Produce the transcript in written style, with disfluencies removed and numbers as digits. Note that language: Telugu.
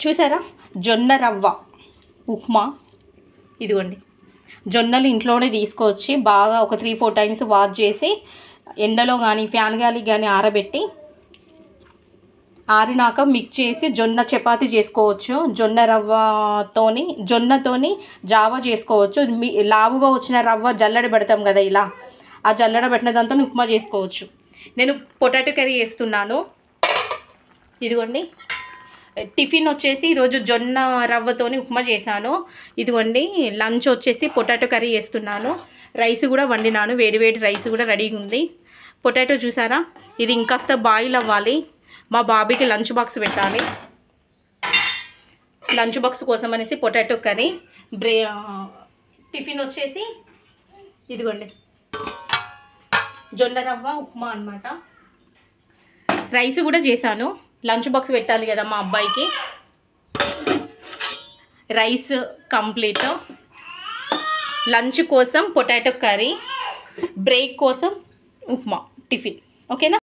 చూసారా జొన్న రవ్వ ఉప్మా. ఇదిగోండి జొన్నలు ఇంట్లోనే తీసుకొచ్చి బాగా ఒక 3-4 టైమ్స్ వాష్ చేసి ఎండలో కానీ ఫ్యాన్ గాలికి కానీ ఆరబెట్టి ఆరినాక మిక్స్ చేసి జొన్న చపాతీ చేసుకోవచ్చు. జొన్నతోని జావా చేసుకోవచ్చు. లావుగా వచ్చిన రవ్వ జల్లెడ పెడతాం కదా, ఇలా ఆ జల్లెడ పెట్టిన దాంతో ఉప్మా చేసుకోవచ్చు. నేను పొటాటో కర్రీ చేస్తున్నాను. ఇదిగోండి టిఫిన్ వచ్చేసి ఈరోజు జొన్న రవ్వతోని ఉప్మా చేశాను. ఇదిగోండి లంచ్ వచ్చేసి పొటాటో కర్రీ చేస్తున్నాను. రైస్ కూడా వండినాను, వేడి రైస్ కూడా రెడీగా ఉంది. పొటాటో చూసారా, ఇది ఇంకాస్త బాయిల్ అవ్వాలి. మా బాబీకి లంచ్ బాక్స్ పెట్టాలి. లంచ్ బాక్స్ కోసం అనేసి పొటాటో కర్రీ. టిఫిన్ వచ్చేసి ఇదిగోండి జొన్న రవ్వ ఉప్మా అన్నమాట. రైస్ కూడా చేశాను, లంచ్ బాక్స్ పెట్టాలి కదా మా అబ్బాయికి. Rice complete. లంచ్ కోసం పొటాటో కర్రీ, బ్రేక్ కోసం ఉప్మా టిఫిన్. ఓకేనా.